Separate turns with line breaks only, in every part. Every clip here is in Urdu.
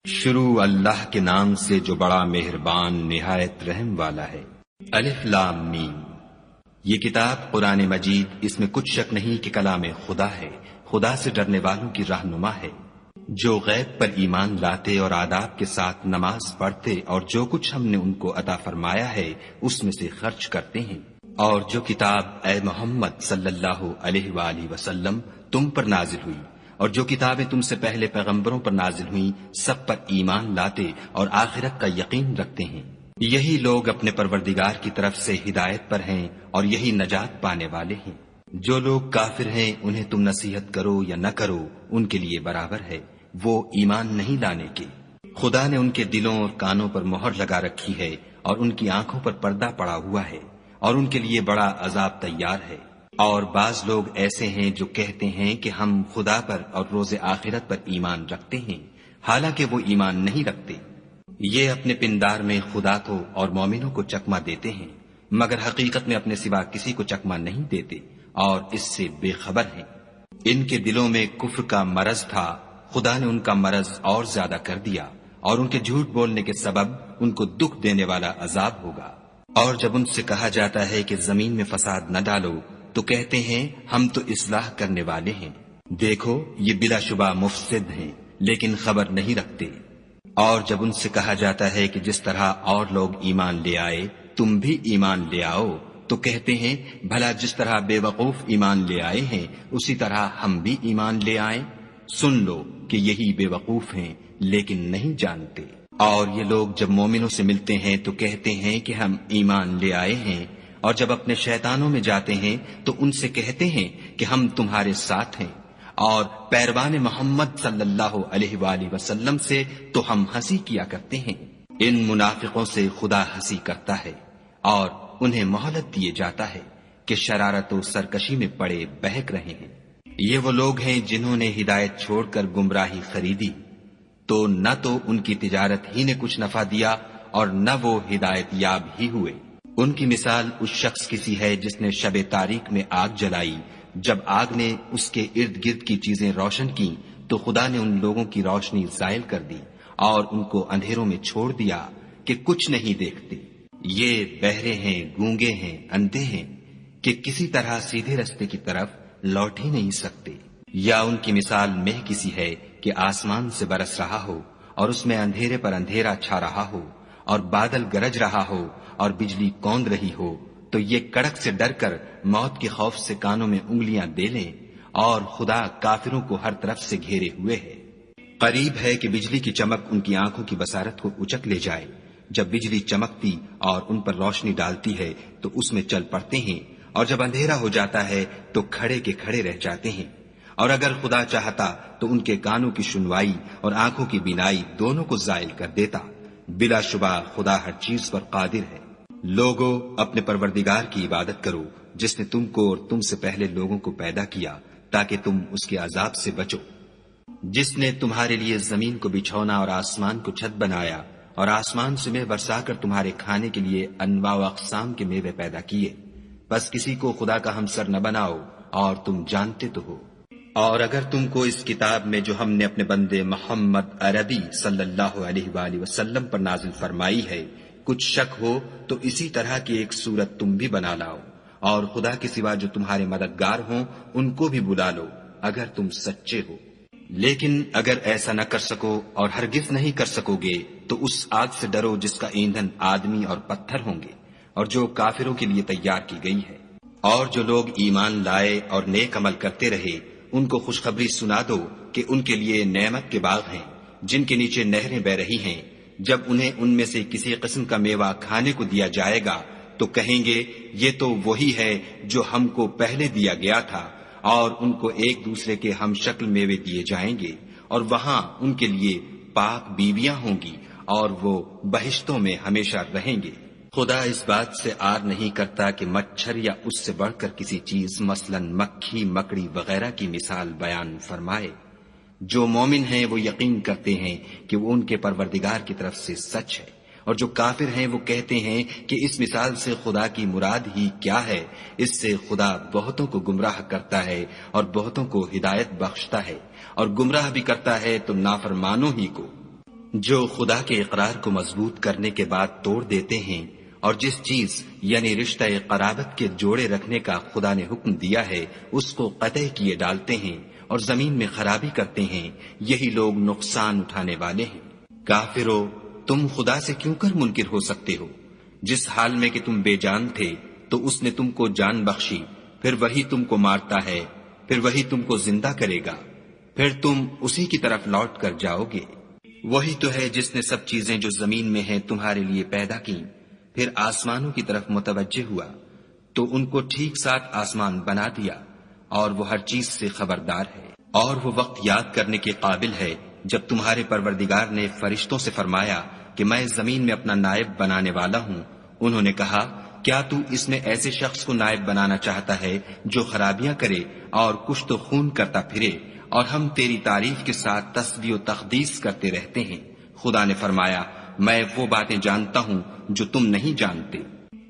شروع اللہ کے نام سے جو بڑا مہربان نہایت رحم والا ہے۔ الف لام میم۔ یہ کتاب قرآن مجید، اس میں کچھ شک نہیں کہ کلام خدا ہے، خدا سے ڈرنے والوں کی رہنما ہے، جو غیب پر ایمان لاتے اور آداب کے ساتھ نماز پڑھتے اور جو کچھ ہم نے ان کو عطا فرمایا ہے اس میں سے خرچ کرتے ہیں، اور جو کتاب اے محمد صلی اللہ علیہ وآلہ وسلم تم پر نازل ہوئی اور جو کتابیں تم سے پہلے پیغمبروں پر نازل ہوئیں سب پر ایمان لاتے اور آخرت کا یقین رکھتے ہیں، یہی لوگ اپنے پروردگار کی طرف سے ہدایت پر ہیں اور یہی نجات پانے والے ہیں۔ جو لوگ کافر ہیں انہیں تم نصیحت کرو یا نہ کرو ان کے لیے برابر ہے، وہ ایمان نہیں لانے کے۔ خدا نے ان کے دلوں اور کانوں پر مہر لگا رکھی ہے اور ان کی آنکھوں پر پردہ پڑا ہوا ہے اور ان کے لیے بڑا عذاب تیار ہے۔ اور بعض لوگ ایسے ہیں جو کہتے ہیں کہ ہم خدا پر اور روز آخرت پر ایمان رکھتے ہیں، حالانکہ وہ ایمان نہیں رکھتے۔ یہ اپنے پندار میں خدا کو اور مومنوں کو چکمہ دیتے ہیں، مگر حقیقت میں اپنے سوا کسی کو چکمہ نہیں دیتے اور اس سے بے خبر ہیں۔ ان کے دلوں میں کفر کا مرض تھا، خدا نے ان کا مرض اور زیادہ کر دیا اور ان کے جھوٹ بولنے کے سبب ان کو دکھ دینے والا عذاب ہوگا۔ اور جب ان سے کہا جاتا ہے کہ زمین میں فساد نہ ڈالو تو کہتے ہیں ہم تو اصلاح کرنے والے ہیں، دیکھو یہ بلا شبہ مفسد ہیں لیکن خبر نہیں رکھتے۔ اور جب ان سے کہا جاتا ہے کہ جس طرح اور لوگ ایمان لے آئے تم بھی ایمان لے آؤ تو کہتے ہیں بھلا جس طرح بے وقوف ایمان لے آئے ہیں اسی طرح ہم بھی ایمان لے آئیں، سن لو کہ یہی بے وقوف ہیں لیکن نہیں جانتے۔ اور یہ لوگ جب مومنوں سے ملتے ہیں تو کہتے ہیں کہ ہم ایمان لے آئے ہیں، اور جب اپنے شیطانوں میں جاتے ہیں تو ان سے کہتے ہیں کہ ہم تمہارے ساتھ ہیں، اور پیروان محمد صلی اللہ علیہ وآلہ وسلم سے تو ہم ہنسی کیا کرتے ہیں۔ ان منافقوں سے خدا ہنسی کرتا ہے اور انہیں مہلت دیے جاتا ہے کہ شرارت و سرکشی میں پڑے بہک رہے ہیں۔ یہ وہ لوگ ہیں جنہوں نے ہدایت چھوڑ کر گمراہی خریدی، تو نہ تو ان کی تجارت ہی نے کچھ نفع دیا اور نہ وہ ہدایت یاب ہی ہوئے۔ ان کی مثال اس شخص کی سی ہے جس نے شب تاریک میں آگ جلائی، جب آگ نے اس کے ارد گرد کی چیزیں روشن کی تو خدا نے ان لوگوں کی روشنی زائل کر دی اور ان کو اندھیروں میں چھوڑ دیا کہ کچھ نہیں دیکھتے۔ یہ بہرے ہیں، گونگے ہیں، اندھے ہیں کہ کسی طرح سیدھے رستے کی طرف لوٹ ہی نہیں سکتے۔ یا ان کی مثال مہ کسی ہے کہ آسمان سے برس رہا ہو اور اس میں اندھیرے پر اندھیرا چھا رہا ہو اور بادل گرج رہا ہو اور بجلی کوند رہی ہو، تو یہ کڑک سے ڈر کر موت کے خوف سے کانوں میں انگلیاں دے لیں، اور خدا کافروں کو ہر طرف سے گھیرے ہوئے ہے۔ قریب ہے کہ بجلی کی چمک ان کی آنکھوں کی بصارت کو اچک لے جائے۔ جب بجلی چمکتی اور ان پر روشنی ڈالتی ہے تو اس میں چل پڑتے ہیں، اور جب اندھیرا ہو جاتا ہے تو کھڑے کے کھڑے رہ جاتے ہیں۔ اور اگر خدا چاہتا تو ان کے کانوں کی سنوائی اور آنکھوں کی بینائی دونوں کو زائل کر دیتا، بلا شبہ خدا ہر چیز پر قادر ہے۔ لوگو اپنے پروردگار کی عبادت کرو جس نے تم کو اور تم سے پہلے لوگوں کو پیدا کیا تاکہ تم اس کے عذاب سے بچو، جس نے تمہارے لیے زمین کو بچھونا اور آسمان کو چھت بنایا اور آسمان سے میوہ برسا کر تمہارے کھانے کے لیے انواع و اقسام کے میوے پیدا کیے، بس کسی کو خدا کا ہمسر نہ بناؤ اور تم جانتے تو ہو۔ اور اگر تم کو اس کتاب میں جو ہم نے اپنے بندے محمد عربی صلی اللہ علیہ وآلہ وسلم پر نازل فرمائی ہے کچھ شک ہو تو اسی طرح کی ایک صورت تم بھی بنا لاؤ، اور خدا کے سوا جو تمہارے مددگار ہوں ان کو بھی بلا لو اگر تم سچے ہو۔ لیکن اگر ایسا نہ کر سکو اور ہرگز نہیں کر سکو گے تو اس آگ سے ڈرو جس کا ایندھن آدمی اور پتھر ہوں گے اور جو کافروں کے لیے تیار کی گئی ہے۔ اور جو لوگ ایمان لائے اور نیک عمل کرتے رہے ان کو خوشخبری سنا دو کہ ان کے لیے نعمت کے باغ ہیں جن کے نیچے نہریں بہ رہی ہیں، جب انہیں ان میں سے کسی قسم کا میوہ کھانے کو دیا جائے گا تو کہیں گے یہ تو وہی ہے جو ہم کو پہلے دیا گیا تھا، اور ان کو ایک دوسرے کے ہم شکل میوے دیے جائیں گے، اور وہاں ان کے لیے پاک بیویاں ہوں گی اور وہ بہشتوں میں ہمیشہ رہیں گے۔ خدا اس بات سے آر نہیں کرتا کہ مچھر یا اس سے بڑھ کر کسی چیز مثلاً مکھی مکڑی وغیرہ کی مثال بیان فرمائے۔ جو مومن ہیں وہ یقین کرتے ہیں کہ وہ ان کے پروردگار کی طرف سے سچ ہے، اور جو کافر ہیں وہ کہتے ہیں کہ اس مثال سے خدا کی مراد ہی کیا ہے، اس سے خدا بہتوں کو گمراہ کرتا ہے اور بہتوں کو ہدایت بخشتا ہے، اور گمراہ بھی کرتا ہے تو نافرمانوں ہی کو۔ جو خدا کے اقرار کو مضبوط کرنے کے بعد توڑ دیتے ہیں اور جس چیز یعنی رشتہ قرابت کے جوڑے رکھنے کا خدا نے حکم دیا ہے اس کو قطع کیے ڈالتے ہیں اور زمین میں خرابی کرتے ہیں، یہی لوگ نقصان اٹھانے والے ہیں۔ کافرو، تم خدا سے کیوں کر منکر ہو سکتے ہو؟ جس حال میں کہ تم بے جان تھے تو اس نے تم کو جان بخشی، پھر وہی تم کو مارتا ہے، پھر وہی تم کو زندہ کرے گا، پھر تم اسی کی طرف لوٹ کر جاؤ گے۔ وہی تو ہے جس نے سب چیزیں جو زمین میں ہیں تمہارے لیے پیدا کی، پھر آسمانوں کی طرف متوجہ ہوا تو ان کو ٹھیک ساتھ آسمان بنا دیا، اور وہ ہر چیز سے خبردار ہے۔ اور وہ وقت یاد کرنے کے قابل ہے جب تمہارے پروردگار نے فرشتوں سے فرمایا کہ میں زمین میں اپنا نائب بنانے والا ہوں۔ انہوں نے کہا، کیا تو اس میں ایسے شخص کو نائب بنانا چاہتا ہے جو خرابیاں کرے اور کشت و خون کرتا پھرے، اور ہم تیری تعریف کے ساتھ تسبیح و تقدیس کرتے رہتے ہیں؟ خدا نے فرمایا، میں وہ باتیں جانتا ہوں جو تم نہیں جانتے۔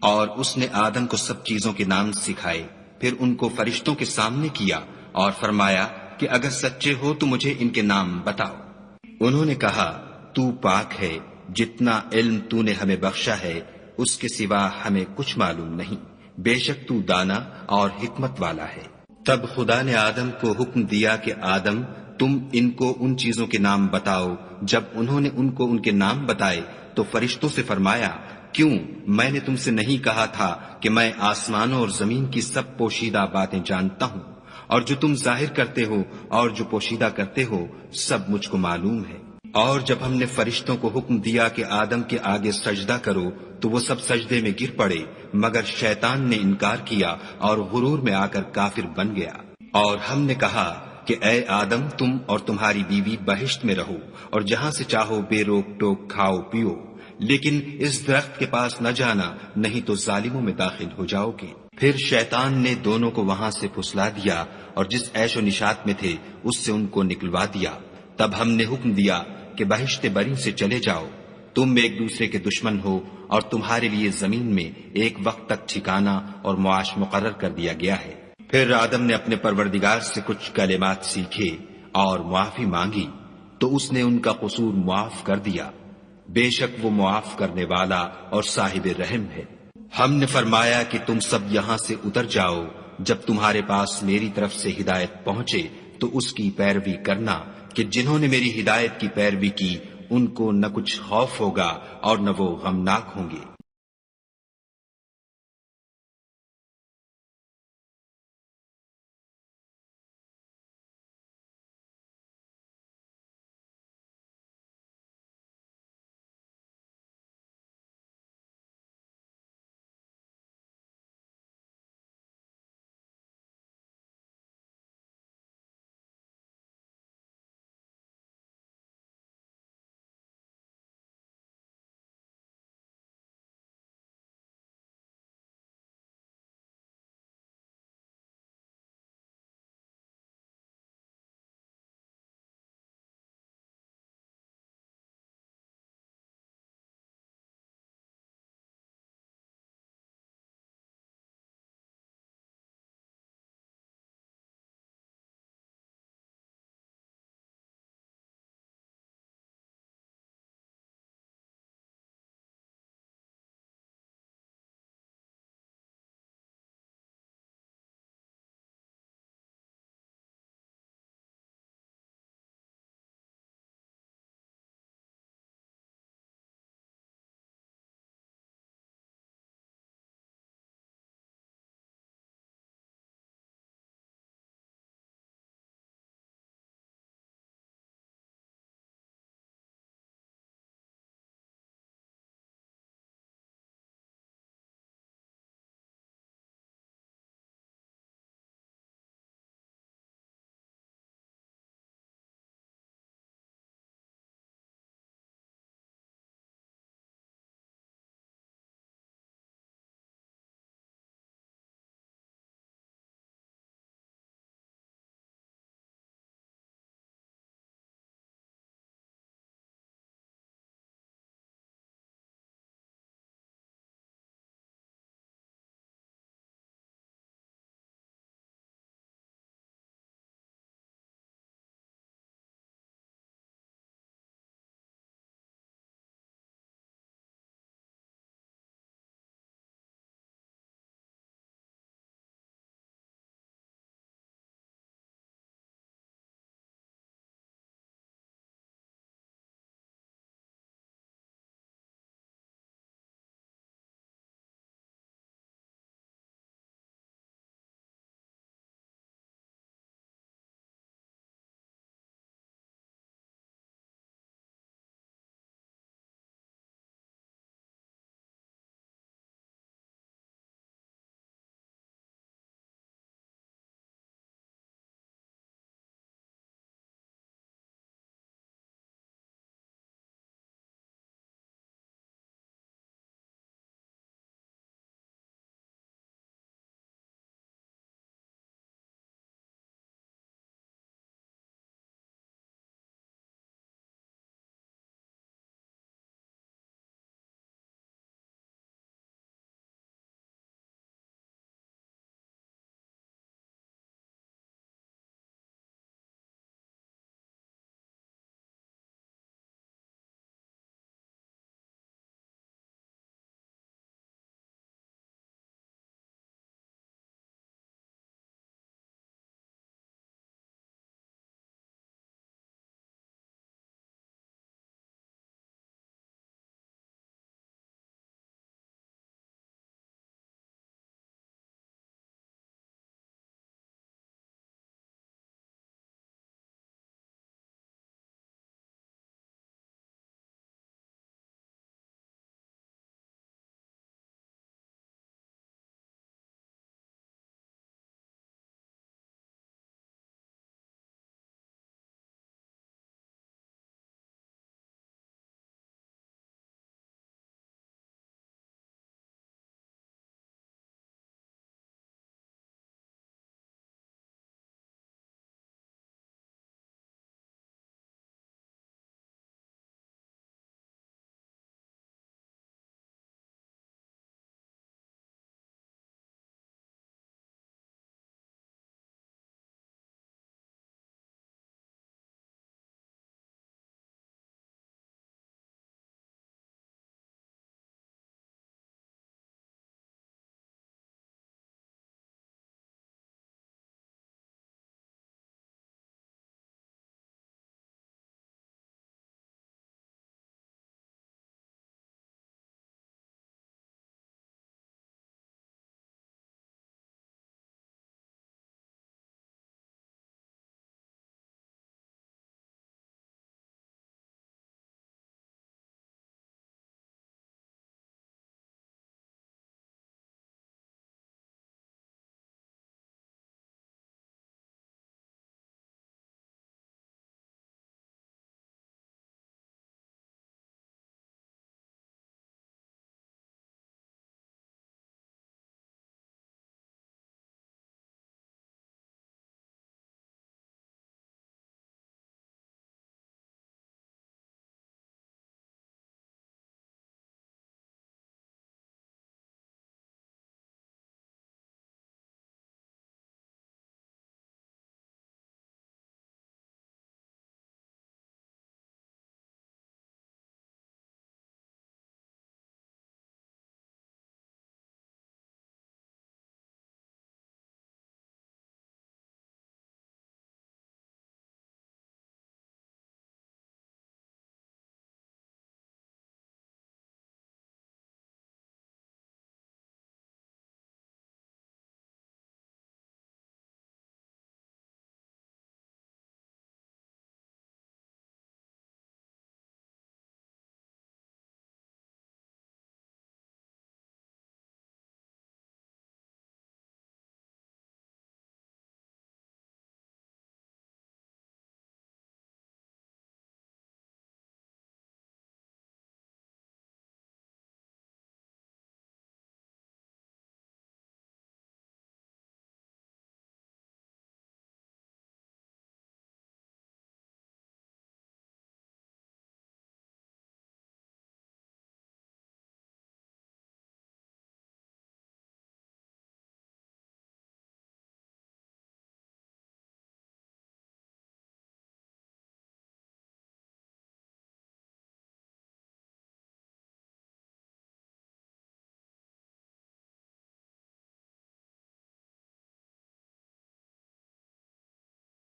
اور اس نے آدم کو سب چیزوں کے نام سکھائے، پھر ان کو فرشتوں کے سامنے کیا اور فرمایا کہ اگر سچے ہو تو مجھے ان کے نام بتاؤ۔ انہوں نے کہا، تو پاک ہے، جتنا علم تو نے ہمیں بخشا ہے اس کے سوا ہمیں کچھ معلوم نہیں، بے شک تو دانا اور حکمت والا ہے۔ تب خدا نے آدم کو حکم دیا کہ آدم، تم ان کو ان چیزوں کے نام بتاؤ۔ جب انہوں نے ان کو ان کے نام بتائے تو فرشتوں سے فرمایا، کیوں میں نے تم سے نہیں کہا تھا کہ میں آسمانوں اور زمین کی سب پوشیدہ باتیں جانتا ہوں، اور جو تم ظاہر کرتے ہو اور جو پوشیدہ کرتے ہو سب مجھ کو معلوم ہے۔ اور جب ہم نے فرشتوں کو حکم دیا کہ آدم کے آگے سجدہ کرو تو وہ سب سجدے میں گر پڑے، مگر شیطان نے انکار کیا اور غرور میں آ کر کافر بن گیا۔ اور ہم نے کہا کہ اے آدم، تم اور تمہاری بیوی بہشت میں رہو اور جہاں سے چاہو بے روک ٹوک کھاؤ پیو، لیکن اس درخت کے پاس نہ جانا، نہیں تو ظالموں میں داخل ہو جاؤ گے۔ پھر شیطان نے دونوں کو وہاں سے پھسلا دیا اور جس عیش و نشاط میں تھے اس سے ان کو نکلوا دیا۔ تب ہم نے حکم دیا کہ بہشت بری سے چلے جاؤ، تم ایک دوسرے کے دشمن ہو، اور تمہارے لیے زمین میں ایک وقت تک ٹھکانہ اور معاش مقرر کر دیا گیا ہے۔ پھر آدم نے اپنے پروردگار سے کچھ کلمات سیکھے اور معافی مانگی تو اس نے ان کا قصور معاف کر دیا، بے شک وہ معاف کرنے والا اور صاحب رحم ہے۔ ہم نے فرمایا کہ تم سب یہاں سے اتر جاؤ، جب تمہارے پاس میری طرف سے ہدایت پہنچے تو اس کی پیروی کرنا، کہ جنہوں نے میری ہدایت کی پیروی کی ان کو نہ کچھ خوف ہوگا اور نہ وہ غمناک ہوں گے۔